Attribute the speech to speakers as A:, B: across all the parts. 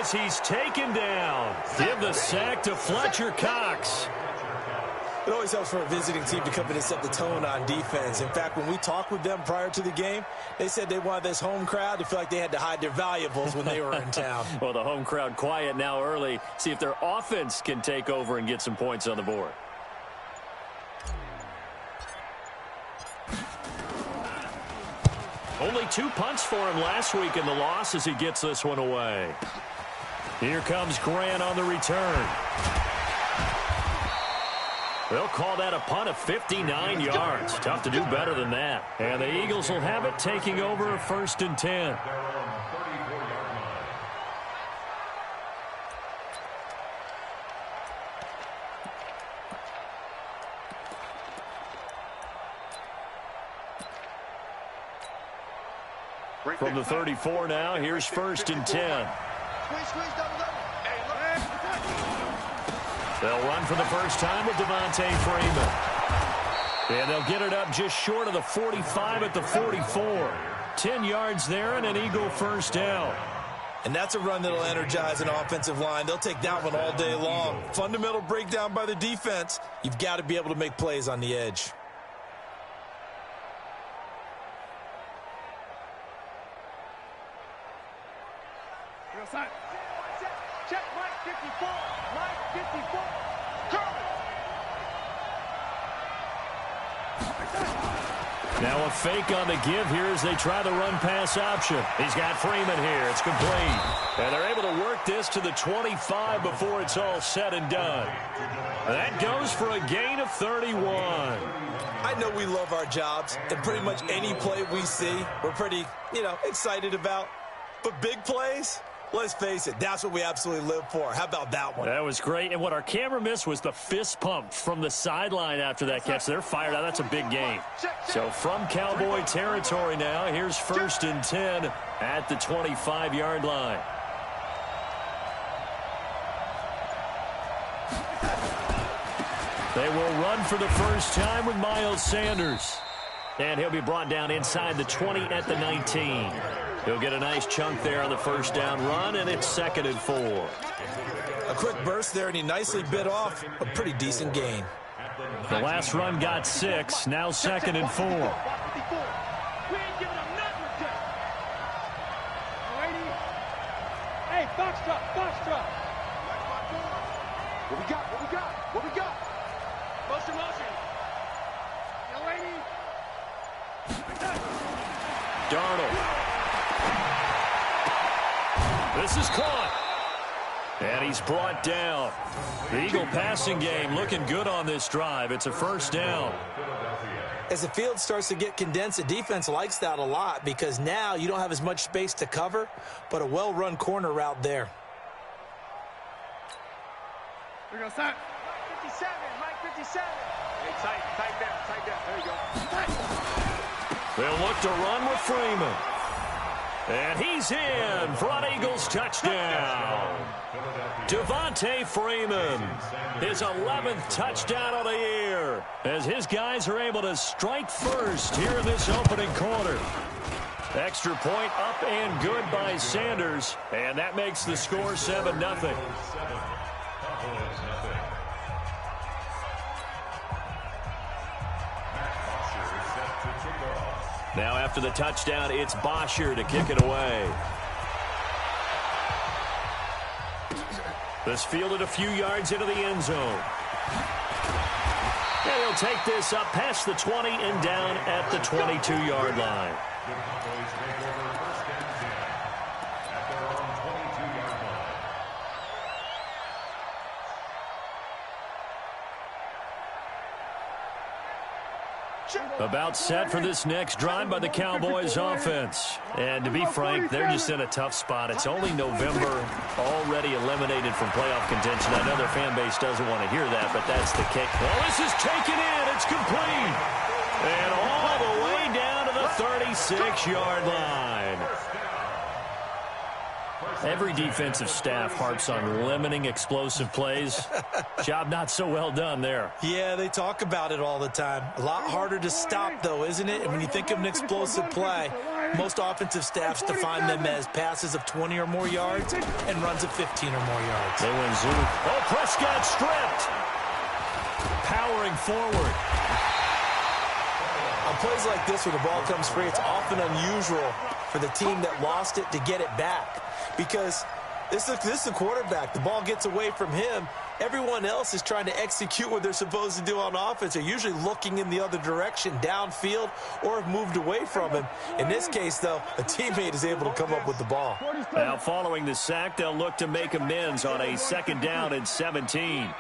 A: as he's taken down. Give the sack to Fletcher Cox.
B: It always helps for a visiting team to come in and set the tone on defense. In fact, when we talked with them prior to the game, they said they wanted this home crowd to feel like they had to hide their valuables when they were in town.
A: Well, the home crowd quiet now early. See if their offense can take over and get some points on the board. Only 2 punts for him last week in the loss as he gets this one away. Here comes Grant on the return. They'll call that a punt of 59 yards. Tough to do better than that. And the Eagles will have it, taking over 1st and 10. From the 34 now, here's 1st and 10. They'll run for the first time with Devontae Freeman. And they'll get it up just short of the 45 at the 44. 10 yards there and an Eagle first down.
B: And that's a run that'll energize an offensive line. They'll take that one all day long. Fundamental breakdown by the defense. You've got to be able to make plays on the edge.
C: Check Mike 54. Mike 54.
A: Now a fake on the give here as they try the run-pass option. He's got Freeman here. It's complete. And they're able to work this to the 25 before it's all said and done. That goes for a gain of 31.
B: I know we love our jobs, and pretty much any play we see, we're pretty, excited about. But big plays, let's face it, that's what we absolutely live for. How about that one?
A: That was great. And what our camera missed was the fist pump from the sideline after that catch. They're fired out. That's a big gain. So from Cowboy territory now, here's 1st and 10 at the 25-yard line. They will run for the first time with Miles Sanders. And he'll be brought down inside the 20 at the 19. He'll get a nice chunk there on the first down run, and it's 2nd and 4.
B: A quick burst there, and he nicely bit off a pretty decent gain.
A: The last run got 6, now 2nd and 4.
C: We ain't giving them nothing to. Alrighty. Hey, Foxtrot. What we got? Motion. Alrighty.
A: Darnold. This is caught. And he's brought down. The Eagle passing game looking good on this drive. It's a first down.
B: As the field starts to get condensed, the defense likes that a lot because now you don't have as much space to cover, but a well-run corner route there.
C: We're going to start. Mike 57. Hey, tight down. There you go.
A: They'll look to run with Freeman. And he's in for an Eagles touchdown. Devontae Freeman, his 11th touchdown of the year, as his guys are able to strike first here in this opening quarter. Extra point up and good by Sanders, and that makes the score 7-0. Now after the touchdown, it's Bosher to kick it away. This fielded a few yards into the end zone. And he'll take this up past the 20 and down at the 22-yard line. About set for this next drive by the Cowboys offense. And to be frank, they're just in a tough spot. It's only November, already eliminated from playoff contention. I know their fan base doesn't want to hear that, but that's the case. Well, this is taken in. It's complete. And all the way down to the 36-yard line. Every defensive staff harps on limiting explosive plays. Job not so well done there.
B: Yeah, they talk about it all the time. A lot harder to stop, though, isn't it? And when you think of an explosive play, Most offensive staffs define them as passes of 20 or more yards and runs of 15 or more yards.
A: They win Zoom. Oh, Prescott stripped. Powering forward.
B: On plays like this where the ball comes free, it's often unusual for the team that lost it to get it back. Because this is a quarterback. The ball gets away from him. Everyone else is trying to execute what they're supposed to do on offense. They're usually looking in the other direction, downfield, or have moved away from him. In this case, though, a teammate is able to come up with the ball.
A: Now, following the sack, they'll look to make amends on a 2nd down and 17.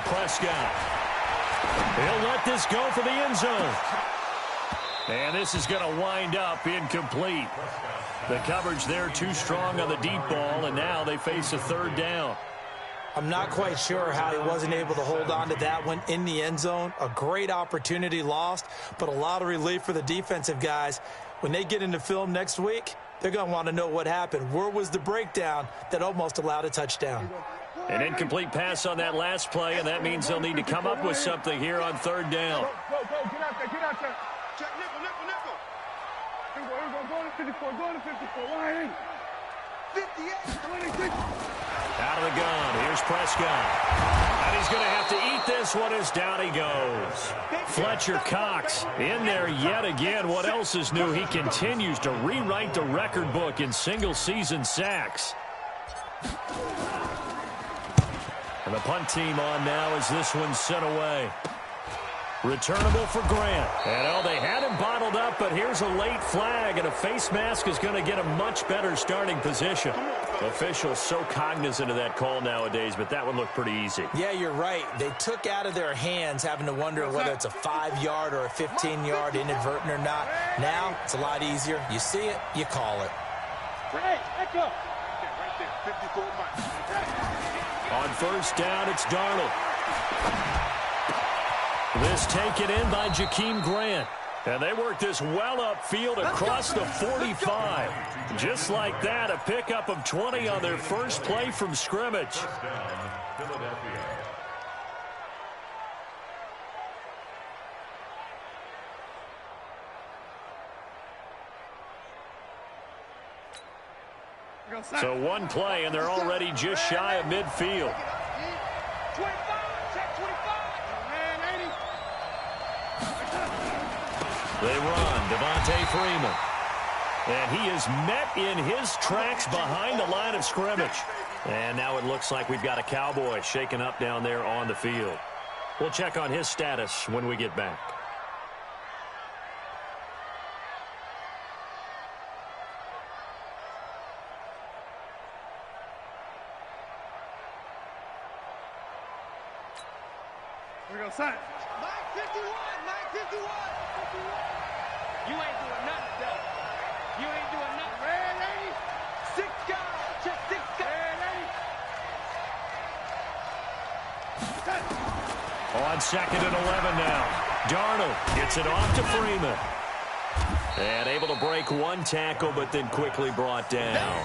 A: Prescott. He'll let this go for the end zone. And this is going to wind up incomplete. The coverage there too strong on the deep ball, and now they face a 3rd down.
B: I'm not quite sure how he wasn't able to hold on to that one in the end zone. A great opportunity lost, but a lot of relief for the defensive guys. When they get into film next week, they're going to want to know what happened. Where was the breakdown that almost allowed a touchdown?
A: An incomplete pass on that last play, and that means they'll need to come up with something here on 3rd down.
C: Go, get out there, get out there. Check, nickel. Go to 54, go to 54. Why ain't 58, 26.
A: Out of the gun, here's Prescott. And he's going to have to eat this one as down he goes. Fletcher Cox in there yet again. What else is new? He continues to rewrite the record book in single-season sacks. And the punt team on now as this one's sent away. Returnable for Grant. And, oh, they had him bottled up, but here's a late flag, and a face mask is going to get a much better starting position. Officials so cognizant of that call nowadays, but that one looked pretty easy.
B: Yeah, you're right. They took out of their hands having to wonder whether it's a 5-yard or a 15-yard inadvertent or not. Now, it's a lot easier. You see it, you call it.
C: Hey, let's go. Right there, 54 miles.
A: On 1st down, it's Darnold. This taken in by Jakeem Grant. And they work this well upfield across the 45. Just like that, a pickup of 20 on their first play from scrimmage. So one play, and they're already just shy of midfield.
C: 25, check 25.
A: They run, Devontae Freeman. And he is met in his tracks behind the line of scrimmage. And now it looks like we've got a Cowboy shaken up down there on the field. We'll check on his status when we get back.
C: We go sign. 951, 951. You ain't doing nothing, though. You ain't doing nothing. Red 80. 6 guys. Just 6 guys. Red 80.
A: On 2nd and 11 now. Darnold gets it off to Freeman. And able to break one tackle, but then quickly brought down.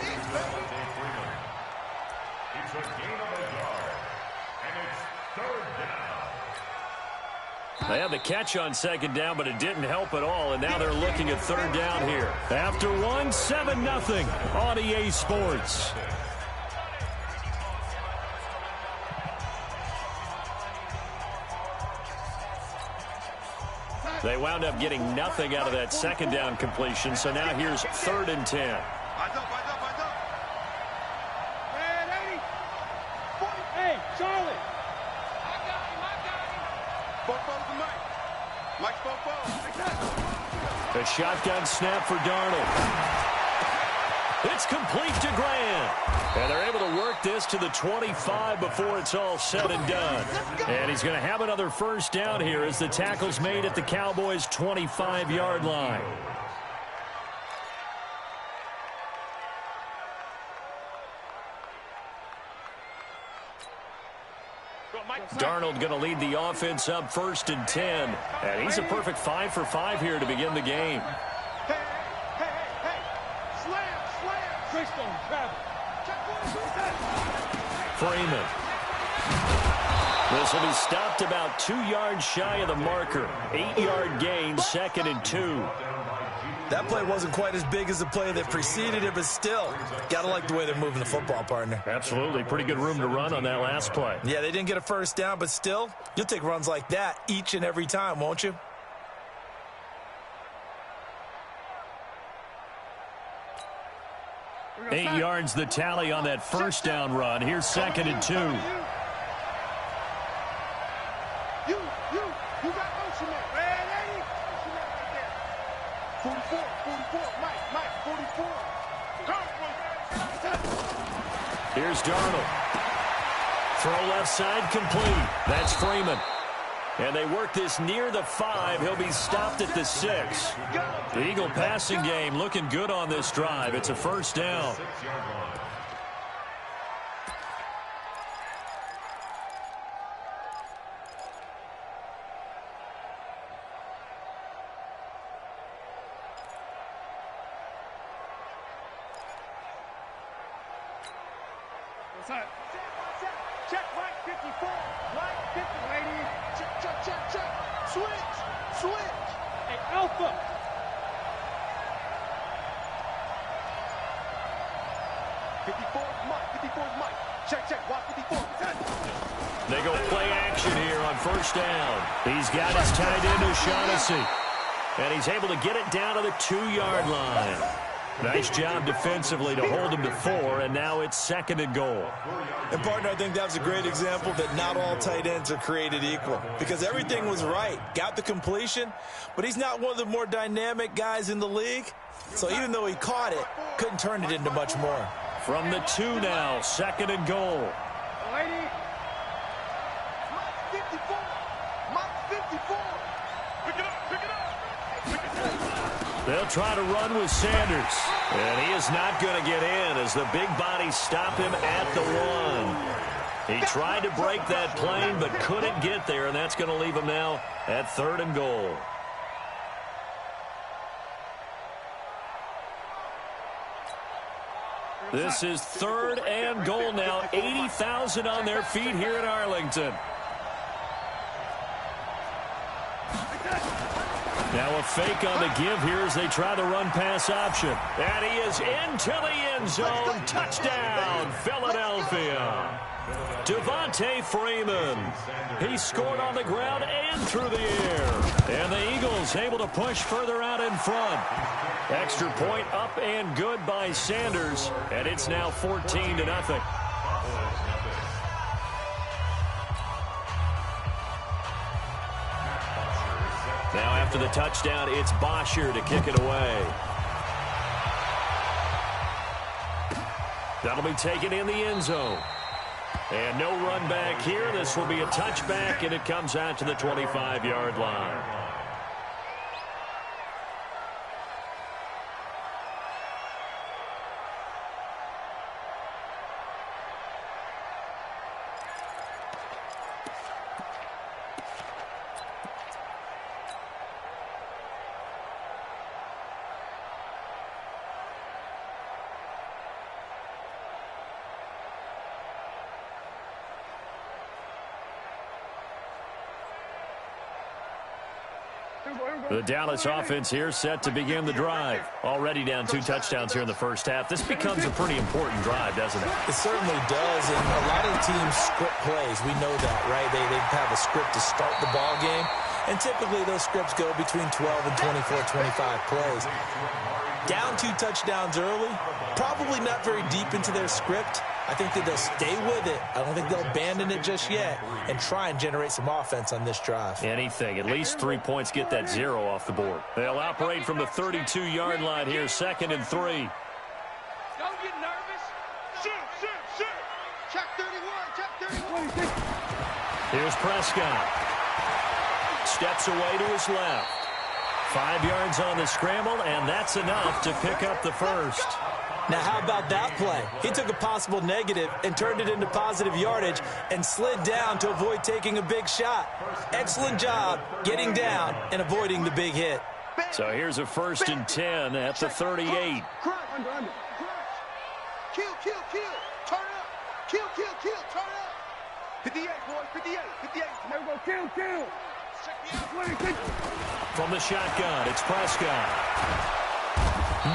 A: They had the catch on 2nd down, but it didn't help at all, and now they're looking at 3rd down here. After one, 7-0 on EA Sports. They wound up getting nothing out of that 2nd down completion, so now here's 3rd and 10.
C: Eyes up. Red 80. 40. Hey, Charlie. I got him. Bofo's the Mike. Mike's Bofo.
A: A shotgun snap for Darnold. It's complete to Grant. And they're able to work this to the 25 before it's all said and done. And he's going to have another 1st down here as the tackle's made at the Cowboys' 25-yard line. Darnold going to lead the offense up 1st and 10. And he's a perfect 5 for 5 here to begin the game.
C: Hey. Slam. Twist on travel.
A: Freeman. This will be stopped about 2 yards shy of the marker. 8-yard gain, 2nd and 2.
B: That play wasn't quite as big as the play that preceded it, but still, gotta like the way they're moving the football, partner.
A: Absolutely. Pretty good room to run on that last play.
B: Yeah, they didn't get a first down, but still, you'll take runs like that each and every time, won't you?
A: Eight yards the tally on that first down run. Here's 2nd and 2.
C: You got motion there. Red 80. Motion there right there. 44, Mike, 44.
A: Here's Darnold. Throw left side complete. That's Freeman. And they work this near the 5. He'll be stopped at the 6. The Eagle passing game looking good on this drive. It's a first down.
C: Check, Mike 54. Mike 50, ladies. Check. Switch. Hey, Alpha. Mike. Check. Watch 54.
A: They go play action here on first down. He's got his tight end O'Shaughnessy. And he's able to get it down to the 2-yard line. Nice job defensively to hold him to 4, and now it's 2nd and goal.
B: And, partner, I think that was a great example that not all tight ends are created equal because everything was right. Got the completion, but he's not one of the more dynamic guys in the league. So even though he caught it, couldn't turn it into much more.
A: From the 2 now, 2nd and goal.
C: Lady. Mike 54. Pick it up.
A: They'll try to run with Sanders. And he is not going to get in as the big bodies stop him at the 1. He tried to break that plane but couldn't get there, and that's going to leave him now at 3rd and goal. This is 3rd and goal now. 80,000 on their feet here in Arlington. Now a fake on the give here as they try the run-pass option. And he is into the end zone. Touchdown, Philadelphia. Devontae Freeman. He scored on the ground and through the air. And the Eagles able to push further out in front. Extra point up and good by Sanders. And it's now 14-0. Now after the touchdown, it's Bosher to kick it away. That'll be taken in the end zone. And no run back here. This will be a touchback, and it comes out to the 25-yard line. The Dallas offense here set to begin the drive. Already down 2 touchdowns here in the first half. This becomes a pretty important drive, doesn't it?
B: It certainly does, and a lot of teams script plays. We know that, right? They have a script to start the ball game, and typically those scripts go between 12 and 24, 25 plays. Down 2 touchdowns early, probably not very deep into their script. I think that they'll stay with it. I don't think they'll abandon it just yet and try and generate some offense on this drive.
A: Anything. At least 3 points, get that 0 off the board. They'll operate from the 32-yard line here, 2nd and 3.
C: Don't get nervous. Shoot. Check 31.
A: Here's Prescott. Steps away to his left. 5 yards on the scramble, and that's enough to pick up the first.
B: Now, how about that play? He took a possible negative and turned it into positive yardage and slid down to avoid taking a big shot. Excellent job getting down and avoiding the big hit.
A: So here's a 1st and 10 at the 38.
C: Under. Kill. Turn up. Kill. Turn up. 58, boys, 58, 58. There we go, kill.
A: From the shotgun, it's Prescott.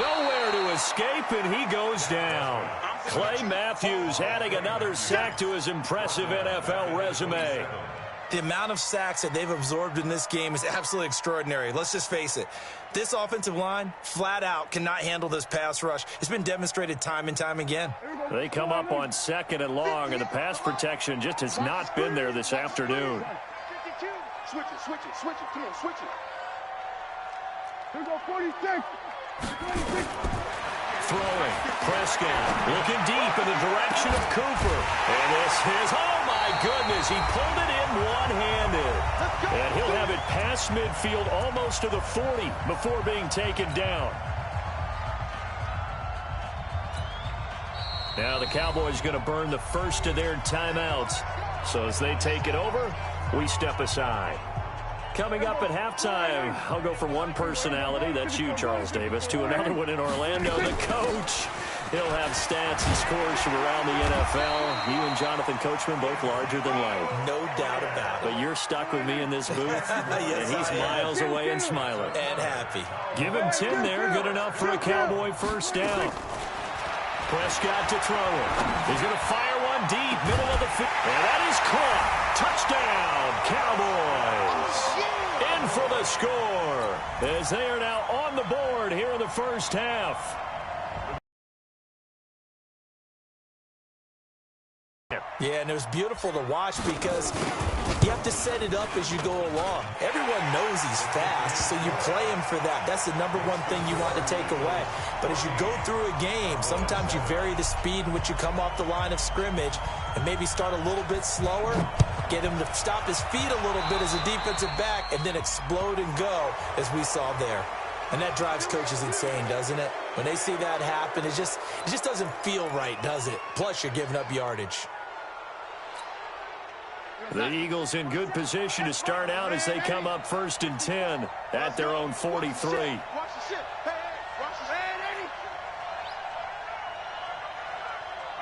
A: Nowhere to escape, and he goes down. Clay Matthews adding another sack to his impressive NFL resume.
B: The amount of sacks that they've absorbed in this game is absolutely extraordinary. Let's just face it. This offensive line, flat out, cannot handle this pass rush. It's been demonstrated time and time again.
A: They come up on 2nd and long, and the pass protection just has not been there this afternoon.
C: Switch it. Come on, switch it. Here we go, 46.
A: Throwing, Prescott looking deep in the direction of Cooper. And this is, oh my goodness, he pulled it in one-handed. And he'll have it past midfield almost to the 40 before being taken down. Now the Cowboys going to burn the first of their timeouts. So as they take it over, we step aside. Coming up at halftime, I'll go from one personality, that's you, Charles Davis, to another one in Orlando, the coach. He'll have stats and scores from around the NFL. You and Jonathan Coachman, both larger than life.
B: No doubt about it.
A: But you're stuck with me in this booth,
B: Yes,
A: and he's miles away and smiling.
B: And happy.
A: Give him 10 there, good enough for a Cowboy first down. Prescott to throw it. He's going to fire one deep, middle of the field. And that is caught. Touchdown, Cowboys. In for the score as they are now on the board here in the first half.
B: Yeah, and it was beautiful to watch because you have to set it up as you go along. Everyone knows he's fast, so you play him for that. That's the number one thing you want to take away. But as you go through a game, sometimes you vary the speed in which you come off the line of scrimmage and maybe start a little bit slower, get him to stop his feet a little bit as a defensive back, and then explode and go as we saw there. And that drives coaches insane, doesn't it? When they see that happen, it just doesn't feel right, does it? Plus, you're giving up yardage.
A: The Eagles in good position to start out as they come up 1st and 10 at their own 43.
C: Watch the shit. Hey, watch the shit.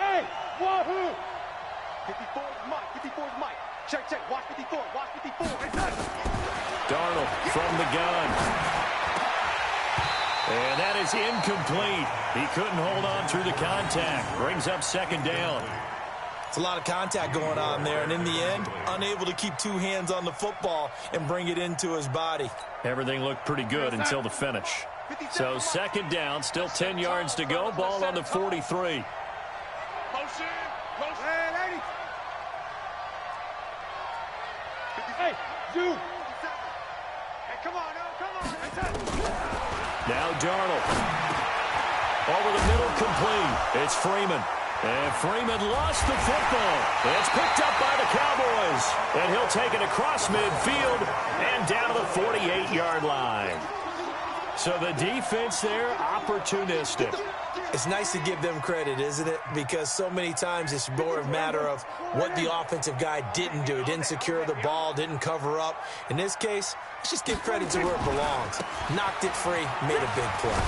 C: Hey, wahoo! 54 is Mike. Check. Watch 54.
A: Darnold from the gun. And that is incomplete. He couldn't hold on through the contact. Brings up 2nd down.
B: It's a lot of contact going on there, and in the end, unable to keep two hands on the football and bring it into his body.
A: Everything looked pretty good until the finish. So 2nd down, still 10 yards to go. Ball on the 43.
C: Motion. Hey, Zoo. Hey, come on.
A: Now Darnold. Over the middle, complete. It's Freeman. And Freeman lost the football. It's picked up by the Cowboys. And he'll take it across midfield and down to the 48-yard line. So the defense there, opportunistic.
B: It's nice to give them credit, isn't it? Because so many times it's more a matter of what the offensive guy didn't do. Didn't secure the ball, didn't cover up. In this case, let's just give credit to where it belongs. Knocked it free, made a big play.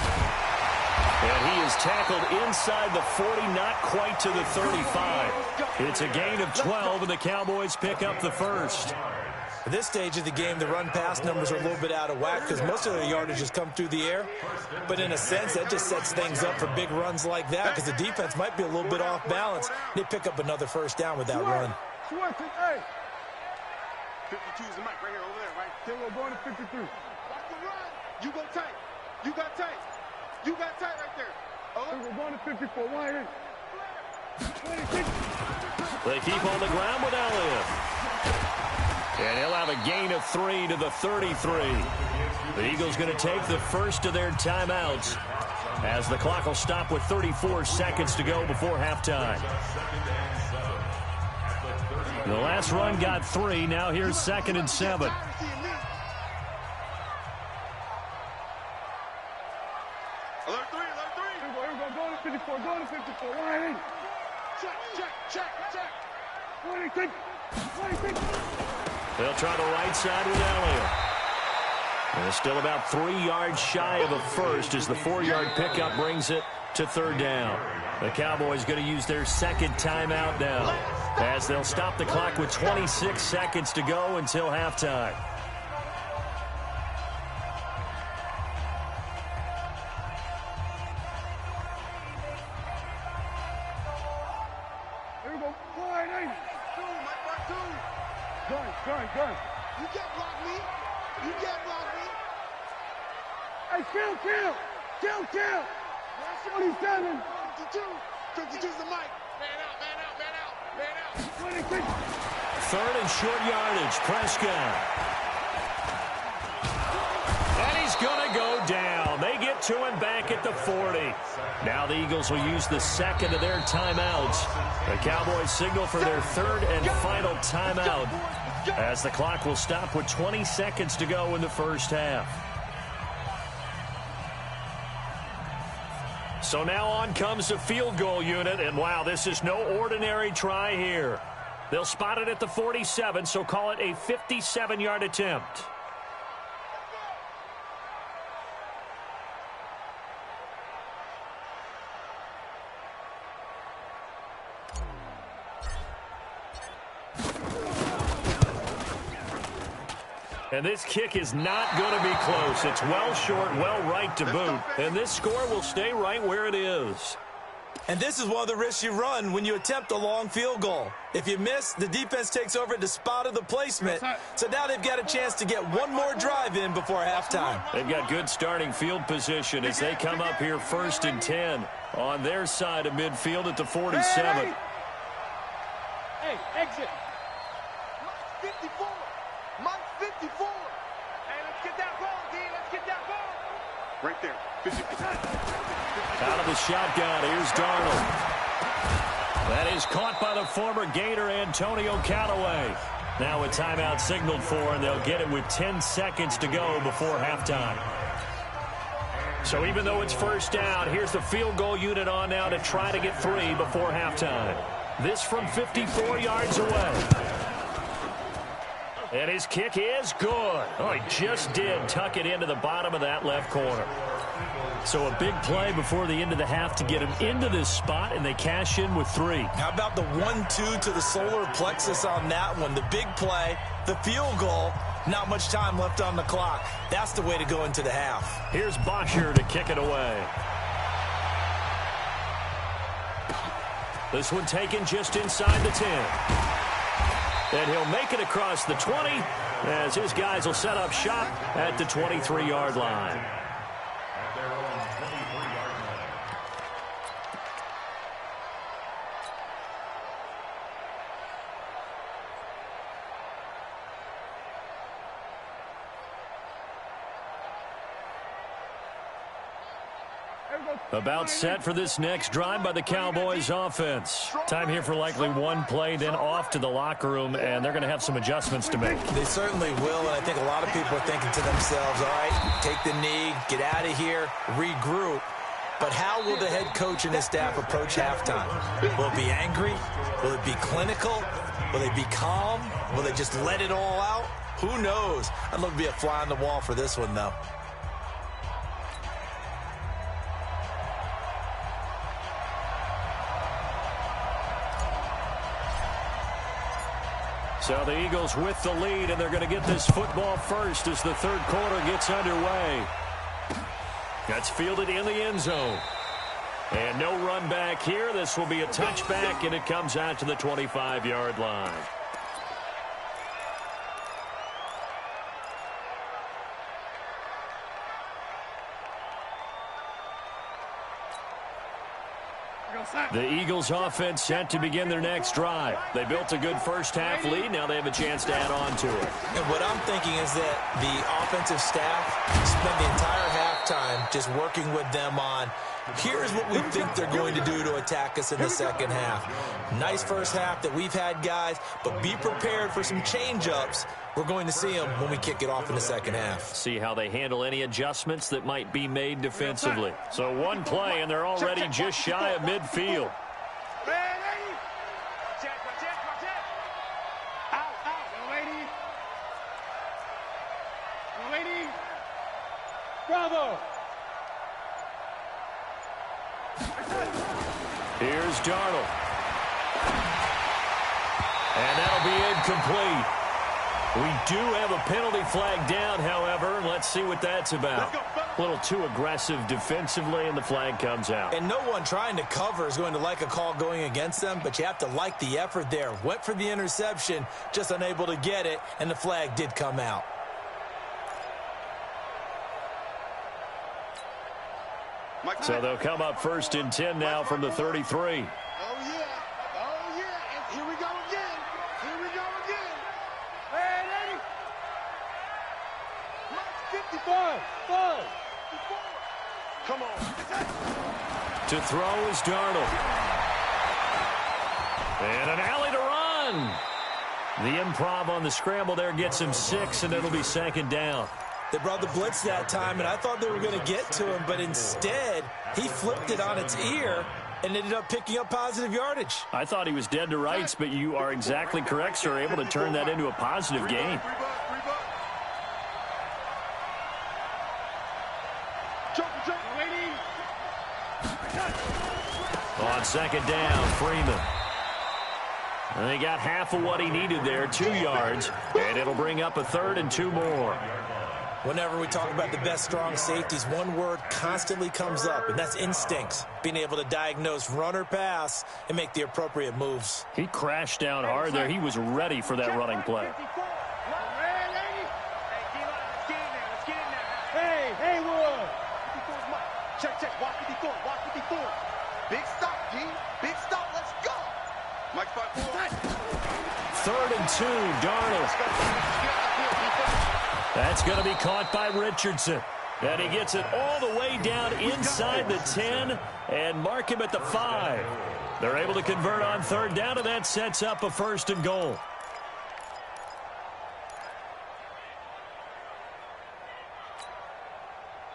A: And he is tackled inside the 40, not quite to the 35. It's a gain of 12, and the Cowboys pick up the first.
B: At this stage of the game, the run-pass numbers are a little bit out of whack because most of the yardage has come through the air. But in a sense, that just sets things up for big runs like that because the defense might be a little bit off balance. They pick up another first down with that run.
C: 52 is the mic right here, over there, right? Then we're going to 53. Watch the run. You go tight. You got tight. You got tight right there. Oh, we're going to 54. Why here?
A: They keep on the ground with Elliott. And he'll have a gain of 3 to the 33. The Eagles going to take the first of their timeouts as the clock will stop with 34 seconds to go before halftime. The last run got 3. Now here's 2nd and 7.
C: Alert 3. Going to 54. Going to 54. Why? Check. 26.
A: They'll try the right side with Elliott. And it's still about 3 yards shy of a first as the 4-yard pickup brings it to 3rd down. The Cowboys going to use their second timeout now, as they'll stop the clock with 26 seconds to go until halftime.
C: Here we go. 480. Gun. You can't block me. You can't block me. Hey, kill. 27. 52's the mic. Man out. 26.
A: Third and short yardage, Prescott. And he's going to go down. They get to him back at the 40. Now the Eagles will use the second of their timeouts. The Cowboys signal for their third and final timeout, as the clock will stop with 20 seconds to go in the first half. So now on comes the field goal unit, and wow, this is no ordinary try here. They'll spot it at the 47, so call it a 57-yard attempt. And this kick is not going to be close. It's well short, well right to boot. And this score will stay right where it is.
B: And this is one of the risks you run when you attempt a long field goal. If you miss, the defense takes over at the spot of the placement. So now they've got a chance to get one more drive in before halftime.
A: They've got good starting field position as they come up here 1st and 10 on their side of midfield at the 47.
C: Hey, exit. 54. Mike 54. Hey, let's get that ball, D. Let's get that ball. Right there. 50%.
A: Out of the shotgun, here's Darnold. That is caught by the former Gator Antonio Callaway. Now a timeout signaled for, and they'll get it with 10 seconds to go before halftime. So even though it's first down, here's the field goal unit on now to try to get 3 before halftime. This from 54 yards away. And his kick is good. Oh, he just did tuck it into the bottom of that left corner. So a big play before the end of the half to get him into this spot, and they cash in with 3.
B: How about the 1-2 to the solar plexus on that one? The big play, the field goal, not much time left on the clock. That's the way to go into the half.
A: Here's Bosher to kick it away. This one taken just inside the 10. And he'll make it across the 20 as his guys will set up shop at the 23-yard line. About set for this next drive by the Cowboys offense. Time here for likely one play, then off to the locker room, and they're going to have some adjustments to make.
B: They certainly will, and I think a lot of people are thinking to themselves, all right, take the knee, get out of here, regroup. But how will the head coach and his staff approach halftime? Will it be angry? Will it be clinical? Will they be calm? Will they just let it all out? Who knows? I'd love to be a fly on the wall for this one, though.
A: So the Eagles with the lead, and they're going to get this football first as the third quarter gets underway. That's fielded in the end zone. And no run back here. This will be a touchback, and it comes out to the 25-yard line. The Eagles offense set to begin their next drive. They built a good first half lead. Now they have a chance to add on to it.
B: And what I'm thinking is that the offensive staff spent the entire halftime just working with them on, here's what we think they're going to do to attack us in the second half. Nice first half that we've had, guys, but be prepared for some change-ups. We're going to see them when we kick it off in the second half.
A: See how they handle any adjustments that might be made defensively. So one play, and they're already just shy of midfield.
C: Bravo!
A: Here's Darnold. And that'll be incomplete. We do have a penalty flag down, however. Let's see what that's about. A little too aggressive defensively, and the flag comes out.
B: And no one trying to cover is going to like a call going against them, but you have to like the effort there. Went for the interception, just unable to get it, and the flag did come out.
A: So they'll come up 1st and 10 now from the 33.
C: Oh, yeah. Oh, yeah. And here we go again. Here we go again. Hey, lady. 55. 5. Come on.
A: To throw is Darnold. And an alley to run. The improv on the scramble there gets him 6, and it'll be 2nd down.
B: They brought the blitz that time, and I thought they were going to get to him, but instead, he flipped it on its ear and ended up picking up positive yardage.
A: I thought he was dead to rights, but you are exactly correct, sir. Able to turn that into a positive gain. On 2nd down, Freeman. And they got half of what he needed there, 2 yards, and it'll bring up a 3rd and 2 more.
B: Whenever we talk about the best strong safeties, one word constantly comes up, and that's instincts. Being able to diagnose run or pass and make the appropriate moves.
A: He crashed down hard there. He was ready for that running play.
C: Hey, Wood. Check. Watch 54. Watch 54. Big stop, G. Big stop. Let's go. Mike 5-4.
A: 3rd and 2, Darnold. That's going to be caught by Richardson. And he gets it all the way down inside the 10 and mark him at the 5. They're able to convert on 3rd down, and that sets up a 1st and goal.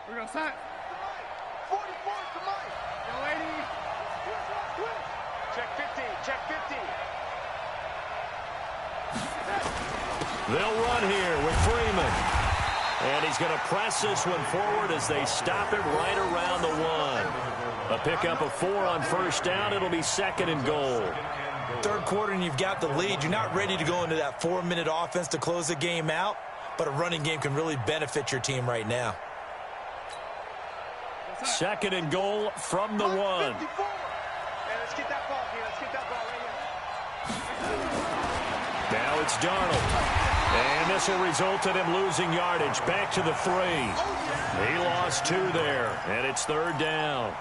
C: We're going to set. 44 to Mike. Yo, lady. Check 50. Check 50.
A: They'll run here with Freeman. And he's going to press this one forward as they stop it right around the 1. A pickup of 4 on 1st down. It'll be 2nd and goal.
B: 3rd quarter and you've got the lead. You're not ready to go into that 4-minute offense to close the game out, but a running game can really benefit your team right now.
A: 2nd and goal from the 1.
C: Hey, let's get that ball here. Let's get that ball right here.
A: Now it's Darnold. And this will result in him losing yardage. Back to the 3. He lost 2 there, and it's 3rd down.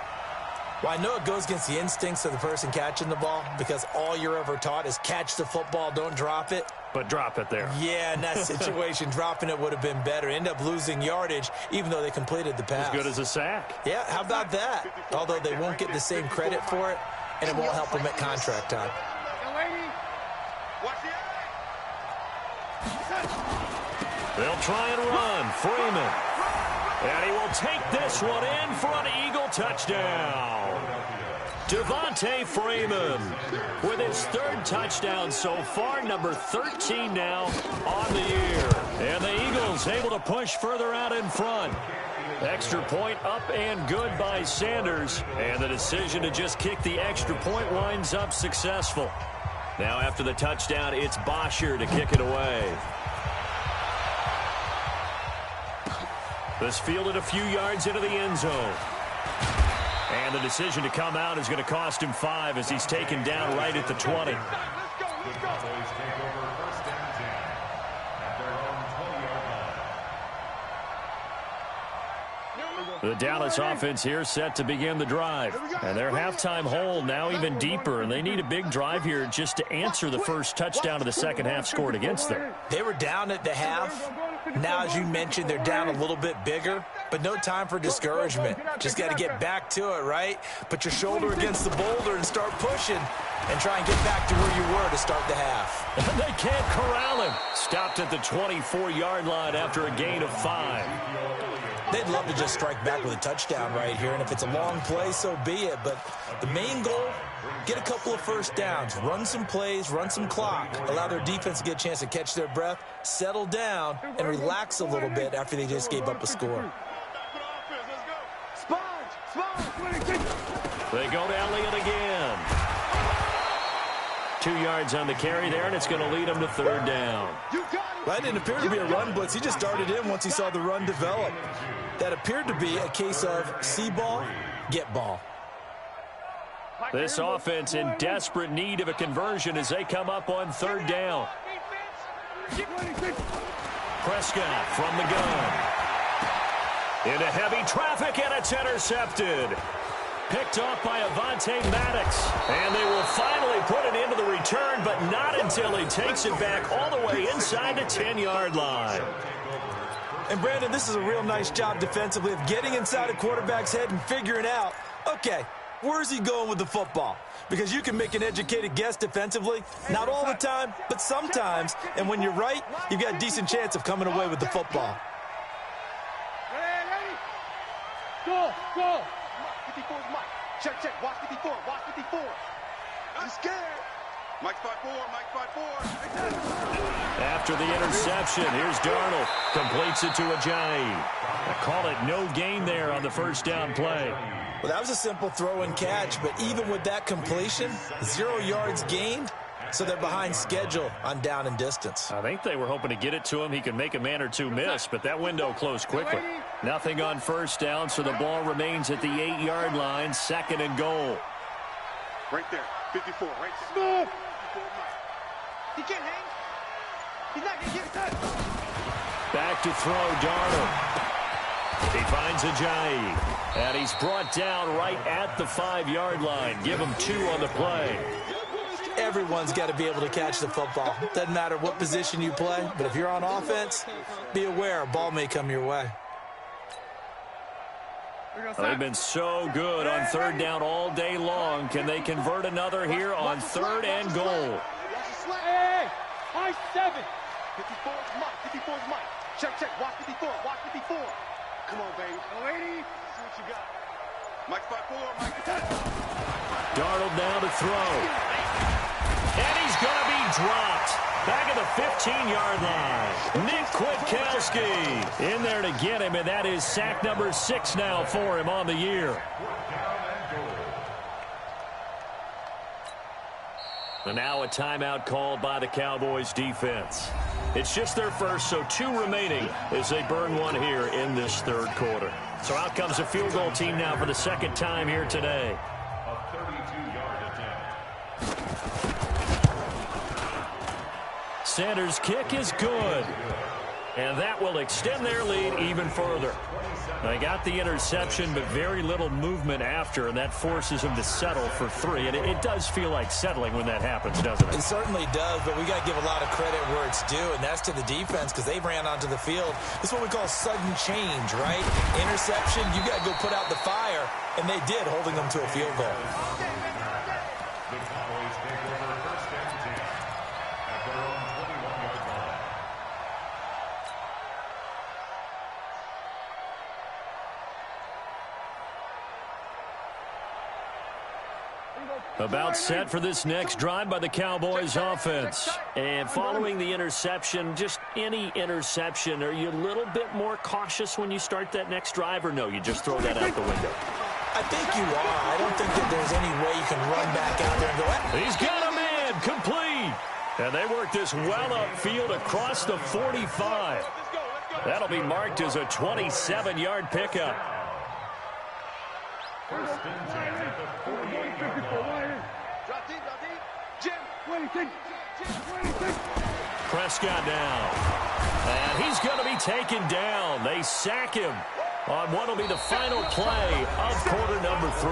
B: Well, I know it goes against the instincts of the person catching the ball because all you're ever taught is catch the football, don't drop it.
A: But drop it there.
B: Yeah, in that situation, dropping it would have been better. End up losing yardage, even though they completed the pass.
A: As good as a sack.
B: Yeah, how about that? Although they won't get the same credit for it, and it won't help them at contract time.
A: They'll try and run. Freeman. And he will take this one in for an Eagle touchdown. Devontae Freeman with his 3rd touchdown so far, number 13 now on the year. And the Eagles able to push further out in front. Extra point up and good by Sanders. And the decision to just kick the extra point winds up successful. Now after the touchdown, it's Bosher to kick it away. This fielded a few yards into the end zone. And the decision to come out is going to cost him 5 as he's taken down right at the 20.
C: Let's go.
A: The Dallas offense here set to begin the drive. And their halftime hole now even deeper, and they need a big drive here just to answer the first touchdown of the second half scored against them.
B: They were down at the half. Now, as you mentioned, they're down a little bit bigger, but no time for discouragement. Just got to get back to it, right? Put your shoulder against the boulder and start pushing and try and get back to where you were to start the half.
A: And they can't corral him. Stopped at the 24-yard line after a gain of 5.
B: They'd love to just strike back with a touchdown right here, and if it's a long play, so be it. But the main goal, get a couple of first downs, run some plays, run some clock, allow their defense to get a chance to catch their breath, settle down, and relax a little bit after they just gave up a score.
A: They go to Elliott again. 2 yards on the carry there, and it's going to lead them to third down.
B: That didn't appear to be a run blitz. He just started in once he saw the run develop. That appeared to be a case of see ball, get ball.
A: This offense in desperate need of a conversion as they come up on third down. Prescott from the gun. Into heavy traffic, and it's intercepted. Picked off by Avonte Maddox. And they will finally put it into the return, but not until he takes it back all the way inside the 10-yard line.
B: And, Brandon, this is a real nice job defensively of getting inside a quarterback's head and figuring out, okay, where's he going with the football? Because you can make an educated guess defensively, not all the time, but sometimes. And when you're right, you've got a decent chance of coming away with the football.
C: Ready? Go! 54 is Mike. Check. Watch 54. Watch 54. I'm scared. Mike 5-4.
A: After the interception, here's Darnold. Completes it to Ajayi. I call it no gain there on the first down play.
B: Well, that was a simple throw and catch, but even with that completion, 0 yards gained, so they're behind schedule on down and distance.
A: I think they were hoping to get it to him. He could make a man or two miss, but that window closed quickly. Nothing on first down, so the ball remains at the 8-yard line, 2nd and goal.
C: Right there, 54, right there. He can't hang. He's not going to get that.
A: Back to throw, Darnold. He finds Ajayi, and he's brought down right at the 5-yard line. Give him 2 on the play.
B: Everyone's got to be able to catch the football. Doesn't matter what position you play, but if you're on offense, be aware a ball may come your way.
A: They've been so good on third down all day long. Can they convert another here on 3rd and goal?
C: Hey, high 7. 54 is Mike. 54 is Mike. Check. Watch 54. Watch 54. Come on, baby. Lady, see what you got. Mike 5-4. Mike.
A: Darnold now to throw. And he's going to be dropped. Back at the 15-yard line. Nick Kwiatkowski in there to get him, and that is sack number 6 now for him on the year. And now a timeout called by the Cowboys defense. It's just their first, so 2 remaining as they burn one here in this 3rd quarter. So out comes a field goal team now for the 2nd time here today.
D: A 32-yard attempt.
A: Sanders' kick is good. And that will extend their lead even further. They got the interception, but very little movement after, and that forces them to settle for 3. And it does feel like settling when that happens, doesn't it?
B: It certainly does, but we got to give a lot of credit where it's due, and that's to the defense because they ran onto the field. This is what we call sudden change, right? Interception, you got to go put out the fire, and they did, holding them to a field goal.
D: The Cowboys take over 1st and 10 at their own 21-yard line.
A: About set for this next drive by the Cowboys offense. And following the interception, just any interception, are you a little bit more cautious when you start that next drive, or no, you just throw that out the window?
B: I think you are. I don't think that there's any way you can run back out there and go, hey.
A: He's got a man, complete. And they work this well upfield across the 45. That'll be marked as a 27-yard pickup.
D: 1st and 10 at the 48-yard line.
A: Prescott now. And he's going to be taken down. They sack him on what will be the final play of quarter number 3.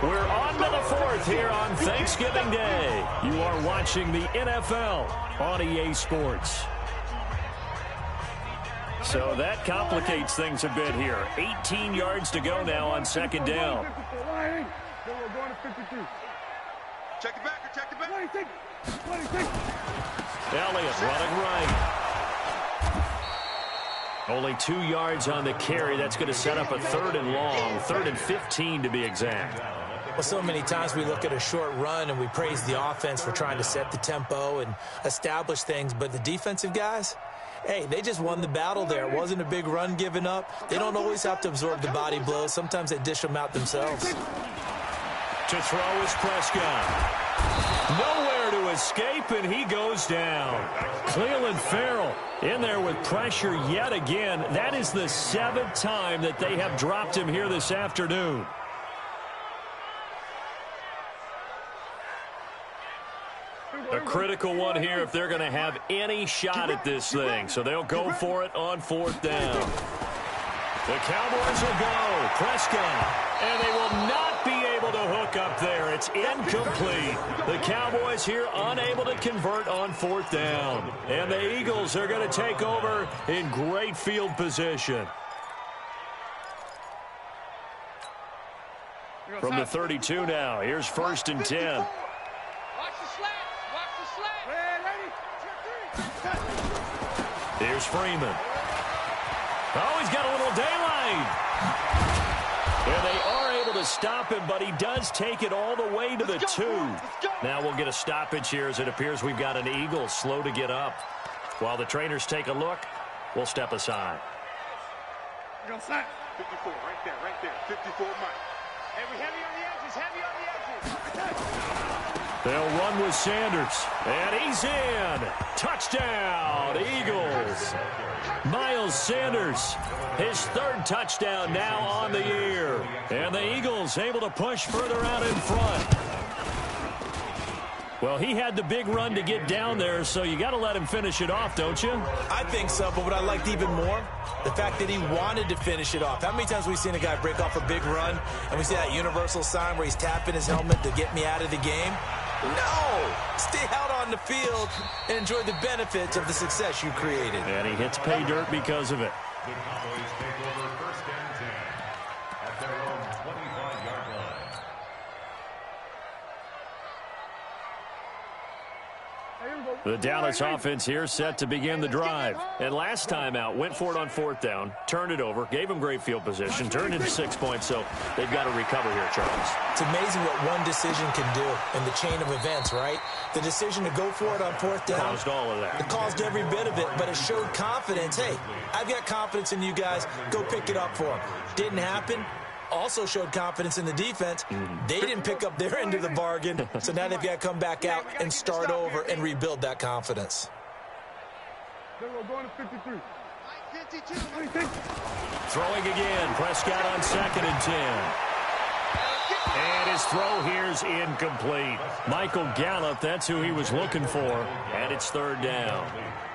A: We're on to the 4th here on Thanksgiving Day. You are watching the NFL on EA Sports. So that complicates things a bit here. 18 yards to go now on 2nd down.
C: Check it back. Check it back.
A: Elliott running right. Only 2 yards on the carry. That's going to set up a 3rd and long, 3rd and 15 to be exact.
B: Well, so many times we look at a short run and we praise the offense for trying to set the tempo and establish things, but the defensive guys, hey, they just won the battle there. It wasn't a big run given up. They don't always have to absorb the body blows. Sometimes they dish them out themselves.
A: To throw is Prescott. Nowhere to escape, and he goes down. Cleveland Farrell in there with pressure yet again. That is the 7th time that they have dropped him here this afternoon. A critical one here if they're going to have any shot at this thing. So they'll go for it on 4th down. The Cowboys will go. Prescott. And they will not be able to hook up there. It's incomplete. The Cowboys here unable to convert on 4th down. And the Eagles are going to take over in great field position. From the 32 now, here's 1st and 10.
C: Watch the slats. Watch the slats.
A: Here's Freeman. Oh, he's got a little daylight. And they are able to stop him, but he does take it all the way to the 2. Now we'll get a stoppage here as it appears we've got an Eagle slow to get up. While the trainers take a look, we'll step aside.
C: 54, right there. 54 Mike. Hey, we heavy on the edges,
A: They'll run with Sanders, and he's in. Touchdown, Eagles. Miles Sanders, his 3rd touchdown now on the year. And the Eagles able to push further out in front. Well, he had the big run to get down there, so you got to let him finish it off, don't you?
B: I think so, but what I liked even more, the fact that he wanted to finish it off. How many times have we seen a guy break off a big run, and we see that universal sign where he's tapping his helmet to get me out of the game? No! Stay out on the field and enjoy the benefits of the success you created.
A: And he hits pay dirt because of it.
D: The Cowboys take over 1st and 10 at their own 25-yard line.
A: The Dallas offense here set to begin the drive. And last time out, went for it on 4th down, turned it over, gave them great field position, turned into 6 points, so they've got to recover here, Charles.
B: It's amazing what one decision can do in the chain of events, right? The decision to go for it on 4th down.
A: Caused all of that.
B: It caused every bit of it, but it showed confidence. Hey, I've got confidence in you guys. Go pick it up for them. Didn't happen. Also showed confidence in the defense. They didn't pick up their end of the bargain, so now they've got to come back out and start over and rebuild that confidence.
C: Going to 53. 52.
A: Throwing again. Prescott on 2nd and 10. And his throw here's incomplete. Michael Gallup, that's who he was looking for. And it's 3rd down.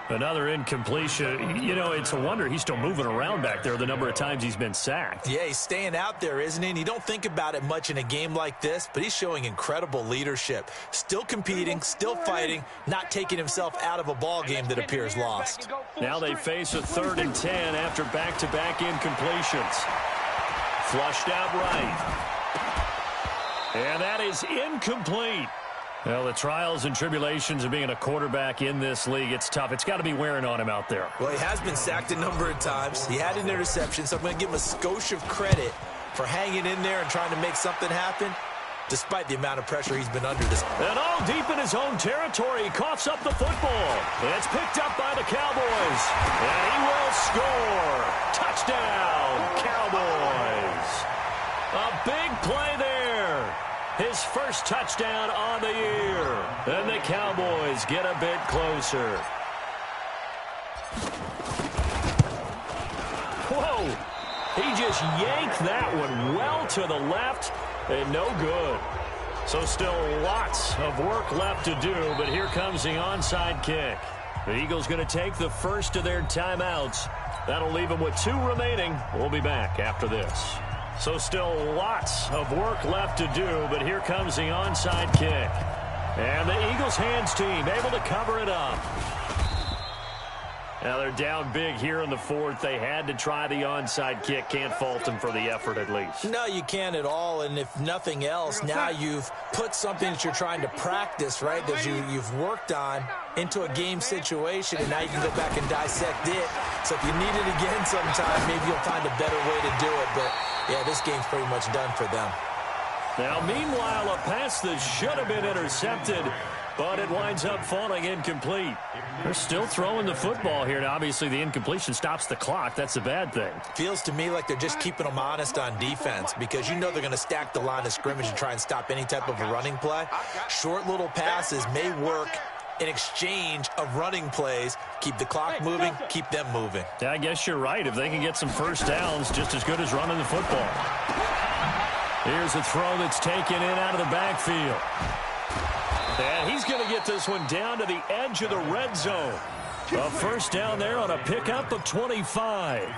A: Another incompletion. You know, it's a wonder he's still moving around back there the number of times he's been sacked.
B: Yeah, he's staying out there, isn't he? And you don't think about it much in a game like this, but he's showing incredible leadership. Still competing, still fighting, not taking himself out of a ball game that appears lost.
A: Now they face a 3rd and 10 after back-to-back incompletions. Flushed out right. And that is incomplete. Well, the trials and tribulations of being a quarterback in this league, it's tough. It's got to be wearing on him out there.
B: Well, he has been sacked a number of times. He had an interception, so I'm going to give him a skosh of credit for hanging in there and trying to make something happen, despite the amount of pressure he's been under this.
A: And all deep in his own territory, he coughs up the football. It's picked up by the Cowboys. And he will score. Touchdown, Cowboys. A big play there. His first touchdown on the year. And the Cowboys get a bit closer. Whoa. He just yanked that one well to the left and no good. So still lots of work left to do, but here comes the onside kick. The Eagles going to take the first of their timeouts. That'll leave them with 2 remaining. We'll be back after this. So still lots of work left to do, but here comes the onside kick. And the Eagles hands team able to cover it up. Now they're down big here in the 4th. They had to try the onside kick. Can't fault them for the effort at least.
B: No, you can't at all. And if nothing else, now you've put something that you're trying to practice, right, that you've worked on into a game situation, and now you can go back and dissect it. So if you need it again sometime, maybe you'll find a better way to do it. But, yeah, this game's pretty much done for them.
A: Now, meanwhile, a pass that should have been intercepted but it winds up falling incomplete. They're still throwing the football here. Now, obviously, the incompletion stops the clock. That's a bad thing.
B: Feels to me like they're just keeping them honest on defense because you know they're going to stack the line of scrimmage and try and stop any type of a running play. Short little passes may work in exchange of running plays. Keep the clock moving, keep them moving.
A: Yeah, I guess you're right. If they can get some first downs, just as good as running the football. Here's a throw that's taken in out of the backfield. And he's going to get this one down to the edge of the red zone. A first down there on a pickup of 25.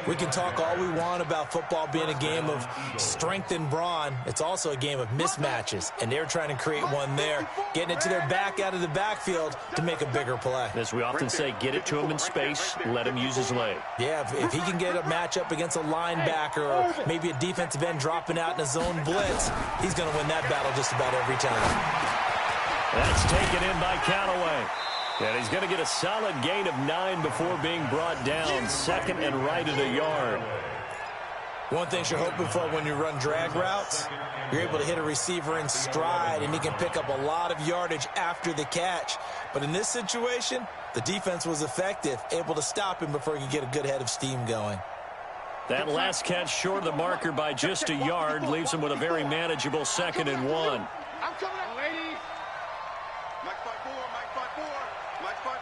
B: We can talk all we want about football being a game of strength and brawn. It's also a game of mismatches, and they're trying to create one there, getting it to their back out of the backfield to make a bigger play.
A: As we often say, get it to him in space, let him use his leg.
B: Yeah, if he can get a matchup against a linebacker or maybe a defensive end dropping out in a zone blitz, he's going to win that battle just about every time.
A: That's taken in by Callaway. And he's going to get a solid gain of 9 before being brought down. Second and right at a yard.
B: One thing you're hoping for when you run drag routes, you're able to hit a receiver in stride, and he can pick up a lot of yardage after the catch. But in this situation, the defense was effective, able to stop him before he could get a good head of steam going.
A: That last catch short of the marker by just a yard leaves him with a very manageable 2nd and 1.
C: I'm coming up, ladies. Mike 5-4, Mike 5-4, Mike 5-4.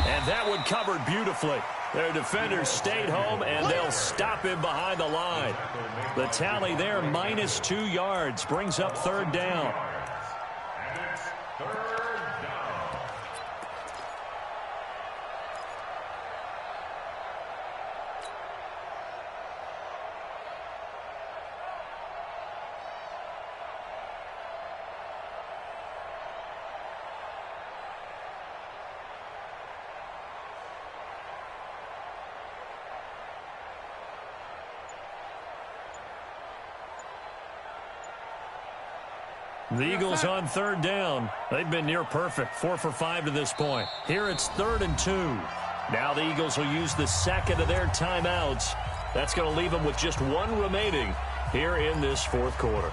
A: And that one covered beautifully. Their defenders stayed home, and they'll stop him behind the line. The tally there, minus 2 yards, brings up 3rd down.
D: And it's 3rd down.
A: The Eagles on 3rd down. They've been near perfect, 4 for 5 to this point. Here it's 3rd and 2. Now the Eagles will use the second of their timeouts. That's going to leave them with just 1 remaining here in this 4th quarter.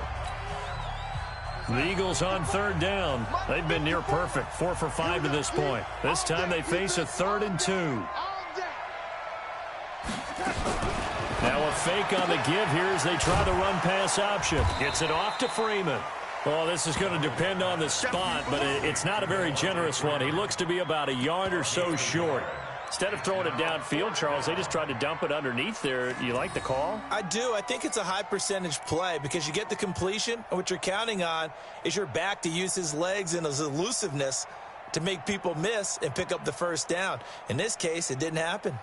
A: The Eagles on 3rd down. They've been near perfect, 4 for 5 to this point. This time they face a 3rd and 2. Now a fake on the give here as they try the run-pass option. Gets it off to Freeman. Well, this is going to depend on the spot, but it's not a very generous one. He looks to be about a yard or so short. Instead of throwing it downfield, Charles, they just tried to dump it underneath there. Do you like the call?
B: I do. I think it's a high percentage play because you get the completion, and what you're counting on is your back to use his legs and his elusiveness to make people miss and pick up the first down. In this case, it didn't happen.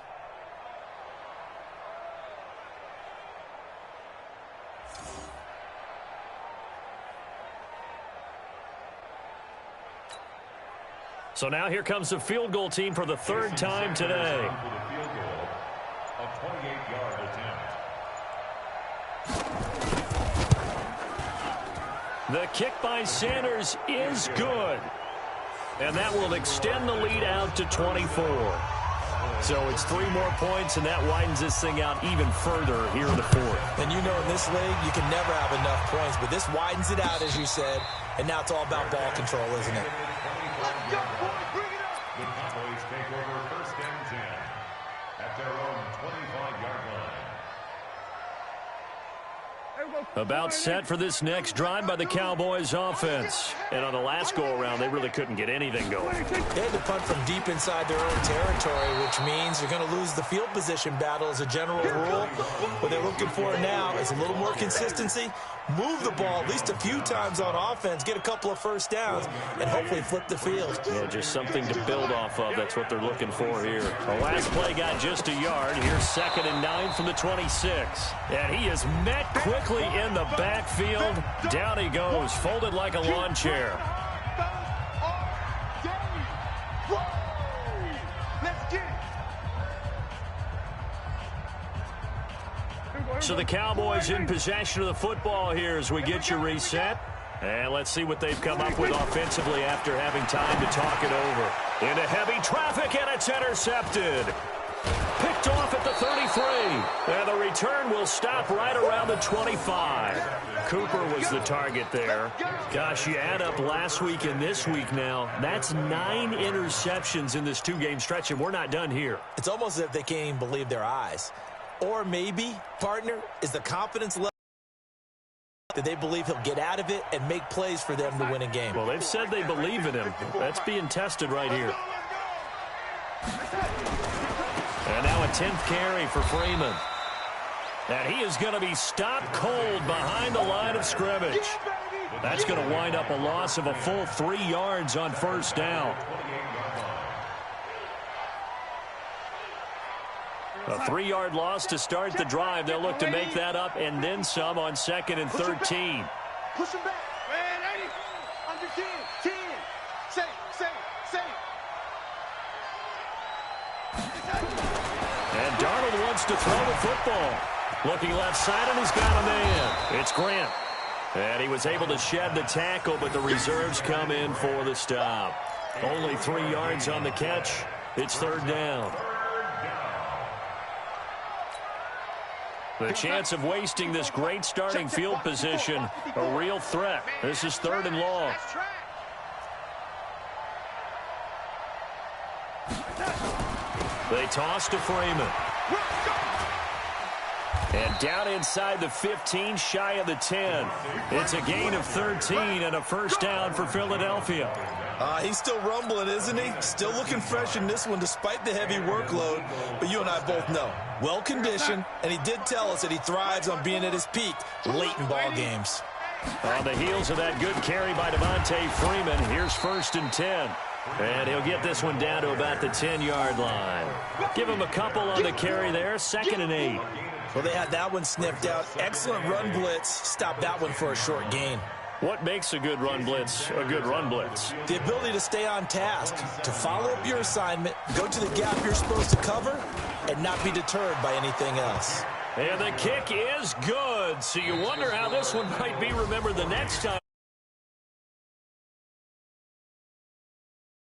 A: So now here comes the field goal team for the 3rd time today.
D: For the field goal, a 28-yard attempt.
A: The kick by Sanders is good. And that will extend the lead out to 24. So it's 3 more points, and that widens this thing out even further here in the 4th.
B: And you know in this league, you can never have enough points, but this widens it out, as you said, and now it's all about ball control, isn't it?
C: Let's go, boys. Bring it up.
D: The Cowboys take over 1st and 10 at their own 25-yard line.
A: About set for this next drive by the Cowboys offense. And on the last go-around, they really couldn't get anything going.
B: They had to punt from deep inside their own territory, which means you're going to lose the field position battle as a general rule. What they're looking for now is a little more consistency, move the ball at least a few times on offense, get a couple of first downs, and hopefully flip the field.
A: Yeah, just something to build off of. That's what they're looking for here. The last play got just a yard. Here's 2nd and 9 from the 26. And he is met quickly in the backfield. Down he goes, folded like a lawn chair.
C: Let's get it.
A: So the Cowboys in possession of the football here as we get you reset. And let's see what they've come up with offensively after having time to talk it over. Into heavy traffic, and it's intercepted. Picked off at the 33. And the return will stop right around the 25. Cooper was the target there. Gosh, you add up last week and this week now, that's 9 interceptions in this 2-game stretch, and we're not done here.
B: It's almost as if they can't even believe their eyes. Or maybe, partner, is the confidence level that they believe he'll get out of it and make plays for them to win a game.
A: Well, they've said they believe in him. That's being tested right here. And now a 10th carry for Freeman. And he is going to be stopped cold behind the line of scrimmage. That's going to wind up a loss of a full 3 yards on first down. A 3-yard loss to start the drive. They'll look to make that up and then some on 2nd and 13.
C: Push him back. Man, 80. Under 10. 10. Safe.
A: And Darnold wants to throw the football. Looking left side, and he's got a man. It's Grant. And he was able to shed the tackle, but the reserves come in for the stop. Only 3 yards on the catch. It's 3rd down. The chance of wasting this great starting field position, a real threat. This is 3rd and long. They toss to Freeman. And down inside the 15, shy of the 10. It's a gain of 13 and a first down for Philadelphia.
B: He's still rumbling, isn't he? Still looking fresh in this one despite the heavy workload. But you and I both know, well-conditioned, and he did tell us that he thrives on being at his peak late in ball games.
A: On the heels of that good carry by Devontae Freeman, here's 1st and 10. And he'll get this one down to about the 10-yard line. Give him a couple on the carry there, 2nd and 8.
B: Well, they had that one sniffed out. Excellent run blitz. Stop that one for a short gain.
A: What makes a good run blitz a good run blitz?
B: The ability to stay on task, to follow up your assignment, go to the gap you're supposed to cover, and not be deterred by anything else.
A: And the kick is good. So you wonder how this one might be remembered the next time.